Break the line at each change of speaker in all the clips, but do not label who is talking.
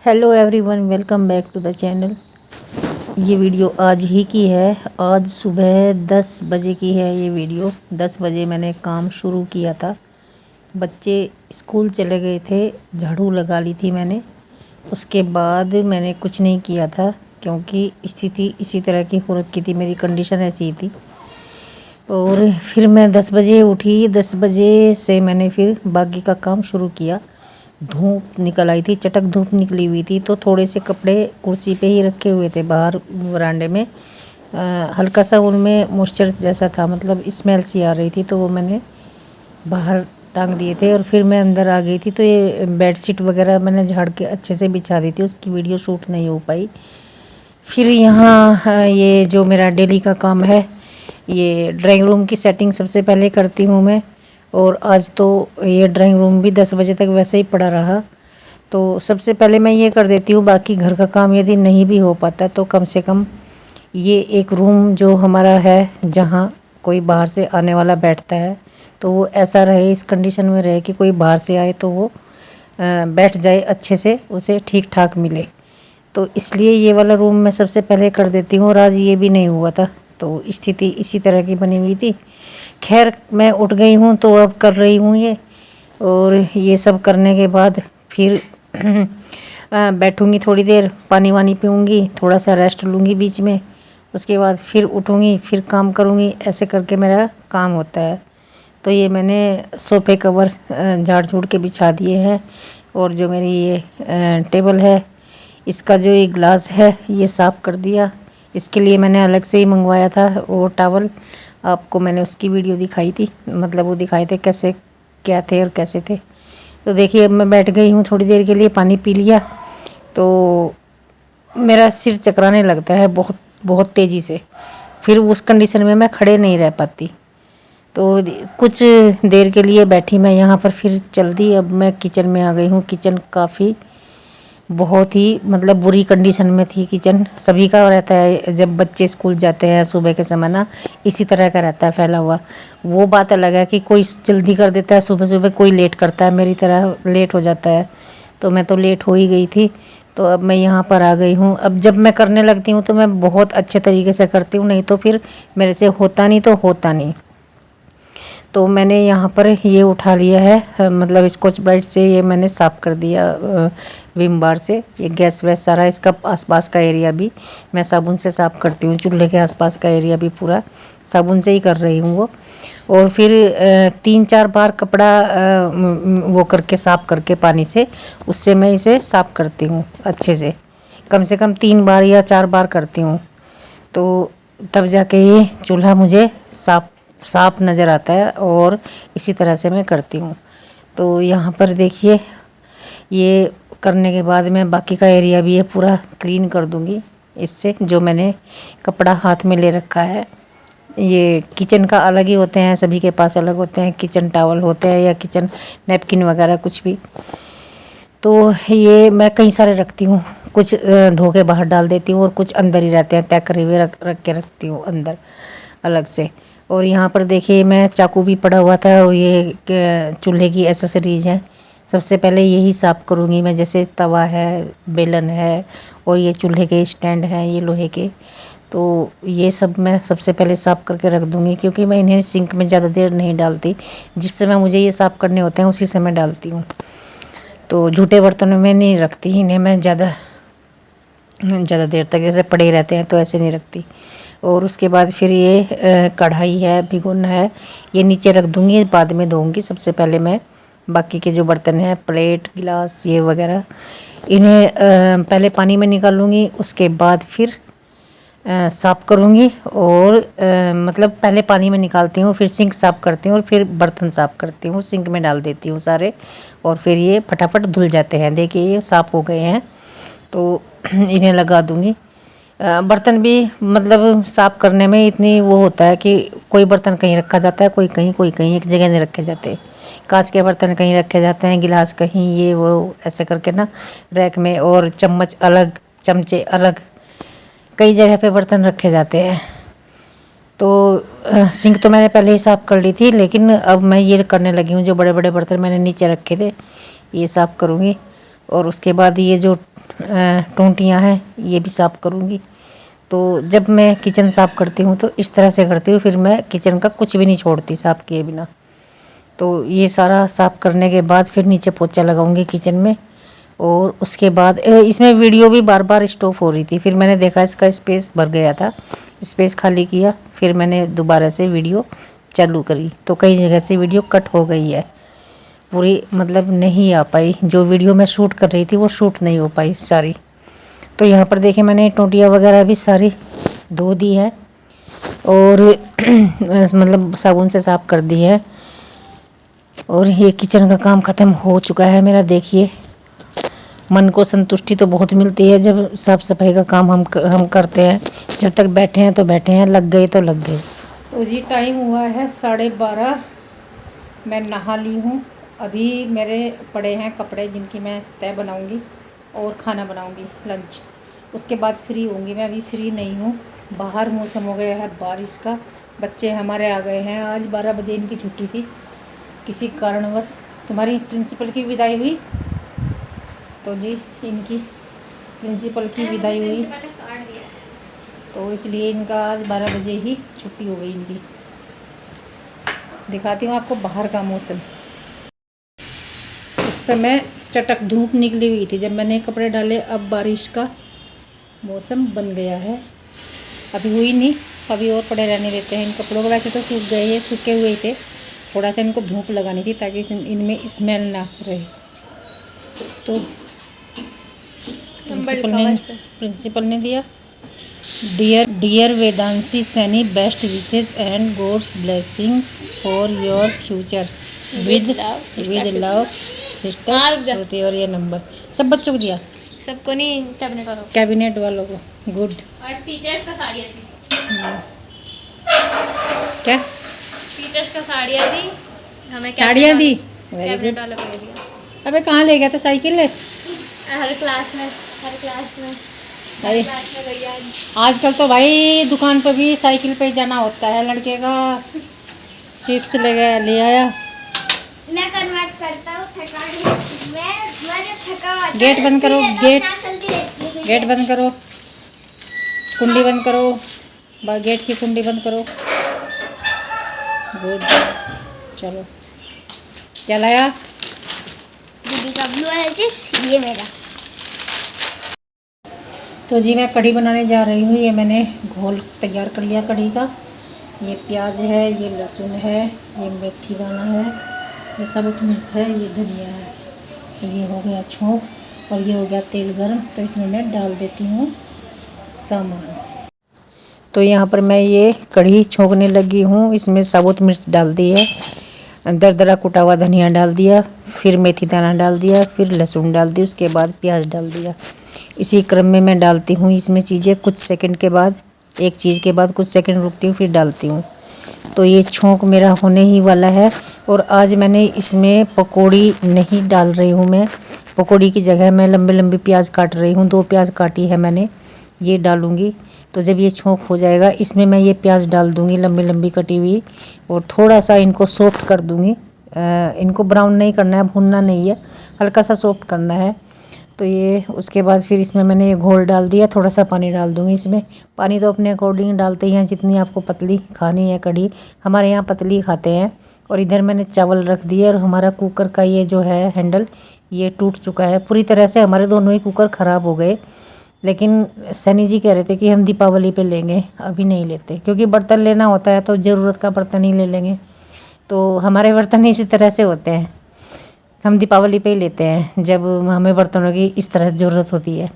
Hello everyone, welcome back to the channel. ये video आज ही की है। आज सुबह 10 बजे की है ये वीडियो। 10 बजे मैंने काम शुरू किया था। बच्चे स्कूल चले गए थे, झाड़ू लगा ली थी मैंने। उसके बाद मैंने कुछ नहीं किया था क्योंकि स्थिति इसी तरह की हो रखी थी, मेरी कंडीशन ऐसी थी। और फिर मैं 10 बजे उठी। 10 बजे से मैंने फिर बाकी का काम शुरू किया। धूप निकल आई थी, चटक धूप निकली हुई थी, तो थोड़े से कपड़े कुर्सी पे ही रखे हुए थे बाहर वरांडे में। हल्का सा उनमें मॉइस्चर जैसा था, मतलब स्मेल सी आ रही थी, तो वो मैंने बाहर टांग दिए थे। और फिर मैं अंदर आ गई थी, तो ये बेडशीट वगैरह मैंने झाड़ के अच्छे से बिछा दी थी, उसकी वीडियो शूट नहीं हो पाई। फिर यहाँ ये जो मेरा डेली का काम है, ये ड्राइंग रूम की सेटिंग सबसे पहले करती हूँ मैं। और आज तो ये ड्राइंग रूम भी 10 बजे तक वैसे ही पड़ा रहा, तो सबसे पहले मैं ये कर देती हूँ। बाकी घर का काम यदि नहीं भी हो पाता तो कम से कम ये एक रूम जो हमारा है, जहाँ कोई बाहर से आने वाला बैठता है, तो वो ऐसा रहे, इस कंडीशन में रहे कि कोई बाहर से आए तो वो बैठ जाए, अच्छे से उसे ठीक ठाक मिले। तो इसलिए ये वाला रूम मैं सबसे पहले कर देती हूँ। और आज ये भी नहीं हुआ था, तो स्थिति इसी तरह की बनी हुई थी। खैर, मैं उठ गई हूँ तो अब कर रही हूँ ये। और ये सब करने के बाद फिर बैठूँगी थोड़ी देर, पानी वानी पीऊँगी, थोड़ा सा रेस्ट लूँगी बीच में। उसके बाद फिर उठूँगी, फिर काम करूँगी। ऐसे करके मेरा काम होता है। तो ये मैंने सोफ़े कवर झाड़ झूड़ के बिछा दिए हैं। और जो मेरी ये टेबल है, इसका जो ये ग्लास है ये साफ़ कर दिया। इसके लिए मैंने अलग से ही मंगवाया था वो टॉवल। आपको मैंने उसकी वीडियो दिखाई थी, मतलब वो दिखाए थे कैसे क्या थे और कैसे थे। तो देखिए, अब मैं बैठ गई हूँ थोड़ी देर के लिए, पानी पी लिया तो मेरा सिर चकराने लगता है बहुत बहुत तेज़ी से। फिर उस कंडीशन में मैं खड़े नहीं रह पाती। तो कुछ देर के लिए बैठी मैं यहाँ पर, फिर चल दी। अब मैं किचन में आ गई हूँ। किचन काफ़ी बहुत ही मतलब बुरी कंडीशन में थी। किचन सभी का रहता है जब बच्चे स्कूल जाते हैं सुबह के समय ना, इसी तरह का रहता है फैला हुआ। वो बात अलग है कि कोई जल्दी कर देता है सुबह सुबह, कोई लेट करता है, मेरी तरह लेट हो जाता है। तो मैं तो लेट हो ही गई थी। तो अब मैं यहाँ पर आ गई हूँ। अब जब मैं करने लगती हूँ तो मैं बहुत अच्छे तरीके से करती हूँ, नहीं तो फिर मेरे से होता नहीं तो होता नहीं। तो मैंने यहाँ पर ये उठा लिया है, मतलब स्कॉच ब्राइट से ये मैंने साफ़ कर दिया, विम बार से। ये गैस वैस सारा, इसका आसपास का एरिया भी मैं साबुन से साफ़ करती हूँ। चूल्हे के आसपास का एरिया भी पूरा साबुन से ही कर रही हूँ वो। और फिर 3-4 बार कपड़ा वो करके साफ़ करके पानी से, उससे मैं इसे साफ़ करती हूँ अच्छे से कम 3 बार या 4 बार करती हूँ। तो तब जाके ये चूल्हा मुझे साफ नज़र आता है। और इसी तरह से मैं करती हूँ। तो यहाँ पर देखिए, ये करने के बाद मैं बाकी का एरिया भी ये पूरा क्लीन कर दूँगी इससे। जो मैंने कपड़ा हाथ में ले रखा है, ये किचन का अलग ही होते हैं, सभी के पास अलग होते हैं, किचन टॉवल होते हैं या किचन नैपकिन वगैरह कुछ भी। तो ये मैं कई सारे रखती हूँ, कुछ धो के बाहर डाल देती हूँ और कुछ अंदर ही रहते हैं, तय करे हुए रख के रखती हूँ अंदर अलग से। और यहाँ पर देखिए, मैं चाकू भी पड़ा हुआ था और ये चूल्हे की एसेसरीज हैं। सबसे पहले यही साफ़ करूँगी मैं, जैसे तवा है, बेलन है और ये चूल्हे के स्टैंड हैं ये लोहे के। तो ये सब मैं सबसे पहले साफ़ करके रख दूँगी, क्योंकि मैं इन्हें सिंक में ज़्यादा देर नहीं डालती। जिस समय मुझे ये साफ़ करने होते हैं उसी समय डालती हूँ। तो झूठे बर्तनों में नहीं रखती इन्हें मैं ज़्यादा देर तक, जैसे पड़े रहते हैं तो ऐसे नहीं रखती। और उसके बाद फिर ये कढ़ाई है, भिगोना है, ये नीचे रख दूँगी, बाद में धोऊँगी। सबसे पहले मैं बाकी के जो बर्तन हैं, प्लेट गिलास ये वगैरह, इन्हें पहले पानी में निकालूँगी। उसके बाद फिर साफ़ करूँगी। और मतलब पहले पानी में निकालती हूँ, फिर सिंक साफ़ करती हूँ और फिर बर्तन साफ़ करती हूँ, सिंक में डाल देती हूँ सारे। और फिर ये फटाफट धुल जाते हैं। देखिए, ये साफ़ हो गए हैं, तो इन्हें लगा दूँगी। बर्तन भी मतलब साफ़ करने में इतनी वो होता है कि कोई बर्तन कहीं रखा जाता है, कोई कहीं, एक जगह नहीं रखे जाते। कांच के बर्तन कहीं रखे जाते हैं, गिलास कहीं, ये वो ऐसे करके ना रैक में। और चम्मच अलग, चमचे अलग, कई जगह पे बर्तन रखे जाते हैं। तो सिंक तो मैंने पहले ही साफ़ कर ली थी, लेकिन अब मैं ये करने लगी हूँ, जो बड़े बड़े बर्तन मैंने नीचे रखे थे ये साफ़ करूँगी। और उसके बाद ये जो टोंटियाँ हैं ये भी साफ़ करूँगी। तो जब मैं किचन साफ़ करती हूँ तो इस तरह से करती हूँ, फिर मैं किचन का कुछ भी नहीं छोड़ती साफ़ किए बिना। तो ये सारा साफ़ करने के बाद फिर नीचे पोछा लगाऊंगी किचन में। और उसके बाद इसमें वीडियो भी बार बार स्टॉप हो रही थी, फिर मैंने देखा इसका स्पेस भर गया था, स्पेस खाली किया, फिर मैंने दोबारा से वीडियो चालू करी। तो कई जगह से वीडियो कट हो गई है, पूरी मतलब नहीं आ पाई, जो वीडियो मैं शूट कर रही थी वो शूट नहीं हो पाई सारी। तो यहाँ पर देखिए मैंने टोंटियाँ वगैरह भी सारी धो दी है और मतलब साबुन से साफ़ कर दी है। और ये किचन का काम ख़त्म हो चुका है मेरा। देखिए मन को संतुष्टि तो बहुत मिलती है जब साफ़ सफाई का काम हम करते हैं। जब तक बैठे हैं तो बैठे हैं, लग गए तो लग गए। तो जी टाइम हुआ है 12:30, मैं नहा ली हूँ। अभी मेरे पड़े हैं कपड़े जिनकी मैं तय बनाऊँगी और खाना बनाऊँगी लंच, उसके बाद फ्री होंगी। मैं अभी फ्री नहीं हूँ, बाहर मौसम हो गया है बारिश का। बच्चे हमारे आ गए हैं, आज 12 बजे इनकी छुट्टी थी किसी कारणवश। तुम्हारी प्रिंसिपल की विदाई हुई? तो जी इनकी प्रिंसिपल की विदाई हुई, तो इसलिए इनका आज 12 बजे ही छुट्टी हो गई इनकी। दिखाती हूँ आपको बाहर का मौसम। इस समय चटक धूप निकली हुई थी जब मैंने कपड़े डाले, अब बारिश का मौसम बन गया है। अभी हुई नहीं, अभी और पड़े रहने देते हैं इन कपड़ों को। वैसे तो सूख गए, ये सूखे हुए थे, थोड़ा सा इनको धूप लगानी थी ताकि इनमें स्मेल ना रहे। तो प्रिंसिपल ने दिया, dear Vedanshi Saini, best wishes and God's blessings for your future with love sister Shruti. और ये नंबर सब बच्चों को दिया,
सबको नहीं,
कैबिनेट वालों को। गुड।
और टीचर्स का साड़ियाँ दी।
क्या
टीचर्स का साड़ियाँ दी हमें,
साड़ियाँ दी?
कैबिनेट वालों को दे दिया।
अबे कहाँ ले गया था साइकिल?
हर क्लास में
अरे
भैया।
आजकल तो भाई दुकान पर भी साइकिल पे ही जाना होता है। लड़के का चिप्स ले गया, ले आया।
मैं कन्वर्ट करता हूँ मैंने थका हुआ था।
गेट बंद करो, गेट बंद करो, कुंडी बंद करो, गेट की कुंडी बंद करो। गुड, चलो क्या लाया?
दीदी का ब्लू वाला चिप्स, ये मेरा।
तो जी मैं कढ़ी बनाने जा रही हूँ। ये मैंने घोल तैयार कर लिया कढ़ी का। ये प्याज है, ये लहसुन है, ये मेथी दाना है, ये साबुत मिर्च है, ये धनिया है। तो ये हो गया छोंक और ये हो गया तेल गरम। तो इसमें मैं डाल देती हूँ सामान। तो यहाँ पर मैं ये कढ़ी छोंकने लगी हूँ। इसमें साबुत मिर्च डाल दी है, दरदरा कुटा हुआ धनिया डाल दिया, फिर मेथी दाना डाल दिया, फिर लहसुन डाल दी, उसके बाद प्याज डाल दिया। इसी क्रम में मैं डालती हूँ इसमें चीज़ें, कुछ सेकंड के बाद, एक चीज़ के बाद कुछ सेकंड रुकती हूँ फिर डालती हूँ। तो ये छोंक मेरा होने ही वाला है। और आज मैंने इसमें पकौड़ी नहीं डाल रही हूँ मैं, पकौड़ी की जगह मैं लंबे लंबे प्याज काट रही हूँ। 2 प्याज काटी है मैंने, ये डालूँगी। तो जब ये छोंक हो जाएगा इसमें मैं ये प्याज डाल दूँगी लंबी लंबी कटी हुई, और थोड़ा सा इनको सॉफ्ट कर दूँगी। इनको ब्राउन नहीं करना है, भुनना नहीं है, हल्का सा सॉफ्ट करना है। तो ये उसके बाद फिर इसमें मैंने ये घोल डाल दिया, थोड़ा सा पानी डाल दूँगी इसमें। पानी तो अपने अकॉर्डिंग डालते ही हैं, जितनी आपको पतली खानी है कढ़ी। हमारे यहाँ पतली खाते हैं। और इधर मैंने चावल रख दिए, और हमारा कुकर का ये जो है हैंडल, ये टूट चुका है पूरी तरह से। हमारे दोनों ही कुकर ख़राब हो गए, लेकिन सनी जी कह रहे थे कि हम दीपावली पे लेंगे, अभी नहीं लेते, क्योंकि बर्तन लेना होता है तो ज़रूरत का बर्तन ही ले लेंगे। तो हमारे बर्तन इसी तरह से होते हैं, हम दीपावली पे ही लेते हैं जब हमें बर्तनों की इस तरह ज़रूरत होती है।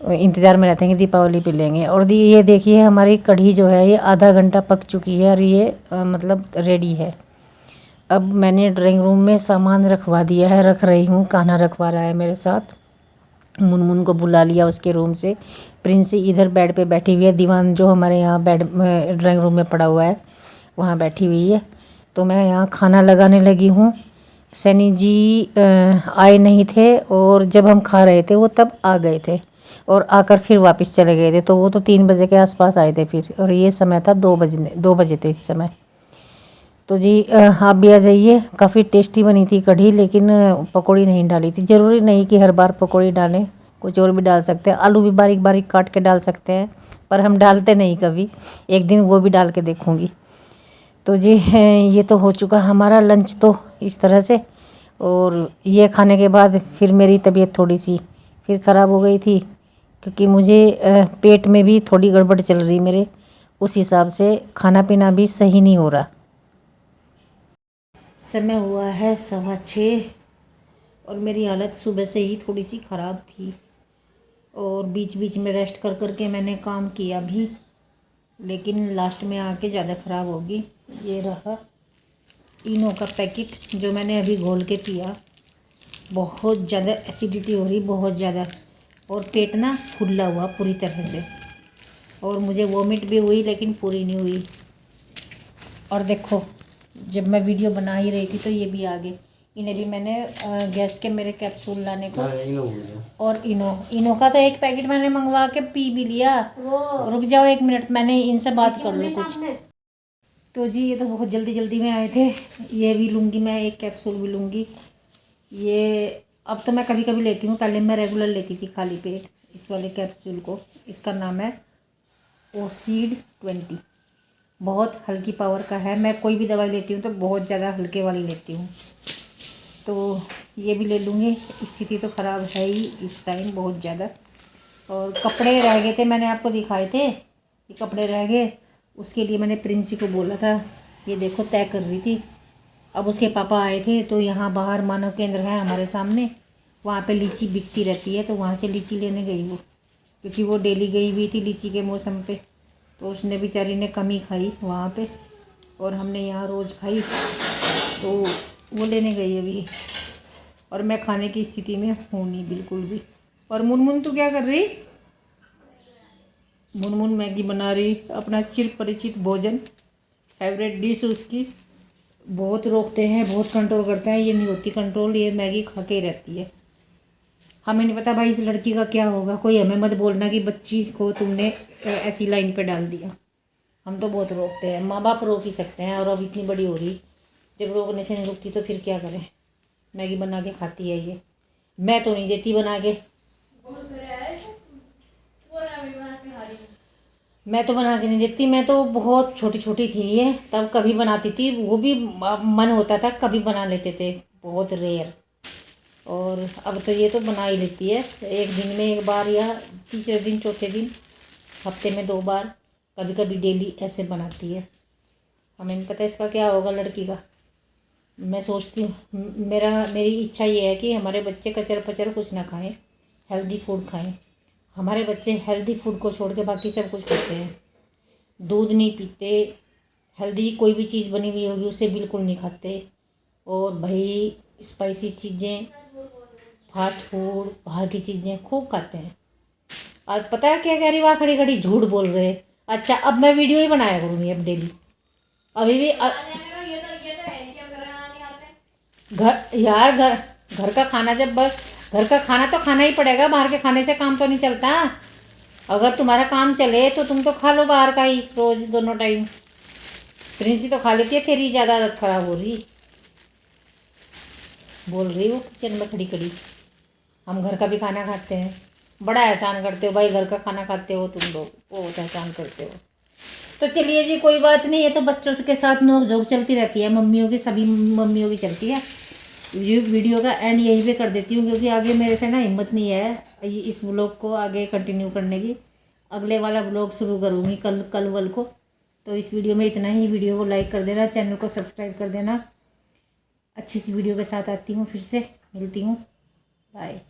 इंतज़ार में रहते हैं कि दीपावली पे लेंगे। और ये देखिए हमारी कढ़ी जो है ये आधा घंटा पक चुकी है और ये मतलब रेडी है। अब मैंने ड्राइंग रूम में सामान रखवा दिया है, रख रही हूँ, कान्हा रखवा रहा है मेरे साथ। मुनमुन को बुला लिया उसके रूम से। प्रिंसी इधर बेड पे बैठी हुई है, दीवान जो हमारे यहाँ बेड ड्राइंग रूम में पड़ा हुआ है वहाँ बैठी हुई है। तो मैं यहाँ खाना लगाने लगी हूँ। सनी जी आए नहीं थे, और जब हम खा रहे थे वो तब आ गए थे, और आकर फिर वापस चले गए थे। तो वो तो 3 बजे के आसपास आए थे फिर, और ये समय था 2 बजे थे इस समय। तो जी आप भी आ जाइए। काफ़ी टेस्टी बनी थी कढ़ी, लेकिन पकौड़ी नहीं डाली थी। ज़रूरी नहीं कि हर बार पकौड़ी डालें, कुछ और भी डाल सकते हैं। आलू भी बारीक बारीक काट के डाल सकते हैं, पर हम डालते नहीं कभी। एक दिन वो भी डाल के देखूँगी। तो जी ये तो हो चुका हमारा लंच तो इस तरह से। और ये खाने के बाद फिर मेरी तबीयत थोड़ी सी फिर ख़राब हो गई थी, क्योंकि मुझे पेट में भी थोड़ी गड़बड़ चल रही मेरे। उस हिसाब से खाना पीना भी सही नहीं हो रहा। समय हुआ है 6:15 और मेरी हालत सुबह से ही थोड़ी सी ख़राब थी, और बीच बीच में रेस्ट कर कर के मैंने काम किया भी, लेकिन लास्ट में आके ज़्यादा ख़राब होगी। ये रहा इनो का पैकेट जो मैंने अभी घोल के पिया। बहुत ज़्यादा एसिडिटी हो रही, बहुत ज़्यादा, और पेट ना फूला हुआ पूरी तरह से, और मुझे वॉमिट भी हुई लेकिन पूरी नहीं हुई। और देखो जब मैं वीडियो बना ही रही थी तो ये भी आ गए। इन्हें भी मैंने गैस के मेरे कैप्सूल लाने को, और इनो का तो एक पैकेट मैंने मंगवा के पी भी लिया। रुक जाओ 1 मिनट, मैंने इनसे बात कर लूँ कुछ। तो जी ये तो बहुत जल्दी जल्दी में आए थे। ये भी लूँगी मैं, एक कैप्सूल भी लूँगी। ये अब तो मैं कभी कभी लेती हूँ, पहले मैं रेगुलर लेती थी खाली पेट इस वाले कैप्सूल को। इसका नाम है ओसीड 20। बहुत हल्की पावर का है। मैं कोई भी दवाई लेती हूँ तो बहुत ज़्यादा हल्के वाली लेती हूँ, तो ये भी ले लूँगी। स्थिति तो ख़राब है ही इस टाइम बहुत ज़्यादा। और कपड़े रह गए थे, मैंने आपको दिखाए थे ये कपड़े रह गए, उसके लिए मैंने प्रिंस जी को बोला था। ये देखो तय कर रही थी। अब उसके पापा आए थे तो यहाँ बाहर मानव केंद्र है हमारे सामने, वहाँ पे लीची बिकती रहती है, तो वहाँ से लीची लेने गई वो, क्योंकि वो डेली गई हुई थी लीची के मौसम पे। तो उसने बेचारी ने कम ही खाई वहाँ पे, और हमने यहाँ रोज़ खाई, तो वो लेने गई अभी। और मैं खाने की स्थिति में हूँ नहीं बिल्कुल भी। और मुनमुन तू क्या कर रही? मुनमुन मैगी बना रही, अपना चिर परिचित भोजन, फेवरेट डिश उसकी। बहुत रोकते हैं, बहुत कंट्रोल करते हैं, ये नहीं होती कंट्रोल, ये मैगी खा के ही रहती है। हमें नहीं पता भाई इस लड़की का क्या होगा। कोई हमें मत बोलना कि बच्ची को तुमने ऐसी लाइन पे डाल दिया। हम तो बहुत रोकते हैं, माँ बाप रोक ही सकते हैं, और अब इतनी बड़ी हो रही, जब रोकने से नहीं रुकती तो फिर क्या करें। मैगी बना के खाती है ये, मैं तो नहीं देती बना के। मैं तो बना के नहीं देती। मैं तो बहुत छोटी छोटी थी ये, तब कभी बनाती थी, वो भी मन होता था कभी बना लेते थे, बहुत रेयर। और अब तो ये तो बना ही लेती है, एक दिन में 1 बार या तीसरे दिन चौथे दिन, हफ्ते में 2 बार, कभी कभी डेली ऐसे बनाती है। हमें नहीं पता इसका क्या होगा लड़की का। मैं सोचती हूँ, मेरी इच्छा ये है कि हमारे बच्चे कचर पचर कुछ ना खाएं, हेल्दी फूड खाएं। हमारे बच्चे हेल्दी फूड को छोड़ के बाकी सब कुछ खाते हैं। दूध नहीं पीते, हेल्दी कोई भी चीज़ बनी हुई होगी उसे बिल्कुल नहीं खाते, और भाई स्पाइसी चीज़ें, फास्ट फूड, बाहर की चीज़ें खूब खाते हैं। और पता है क्या कह रही, वहाँ खड़ी खड़ी झूठ बोल रहे हैं। अच्छा अब मैं वीडियो ही बनाया करूँगी अब डेली। अभी भी घर का खाना, जब बस घर का खाना तो खाना ही पड़ेगा, बाहर के खाने से काम तो नहीं चलता। अगर तुम्हारा काम चले तो तुम तो खा लो बाहर का ही रोज़ दोनों टाइम। प्रिंसी तो खा लेती है, तेरी ज़्यादा आदत ख़राब हो रही, बोल रही हो किचन में खड़ी खड़ी। हम घर का भी खाना खाते हैं, बड़ा एहसान करते हो भाई, घर का खाना खाते हो तुम लोग, बहुत एहसान करते हो। तो चलिए जी कोई बात नहीं, ये तो बच्चों के साथ नोक झोंक चलती रहती है, मम्मियों की, सभी मम्मियों की चलती है। वीडियो का एंड यहीं पे कर देती हूँ, क्योंकि आगे मेरे से ना हिम्मत नहीं है इस व्लॉग को आगे कंटिन्यू करने की। अगले वाला व्लॉग शुरू करूँगी कल वल को। तो इस वीडियो में इतना ही। वीडियो को लाइक कर देना, चैनल को सब्सक्राइब कर देना। अच्छी सी वीडियो के साथ आती हूँ, फिर से मिलती हूँ, बाय।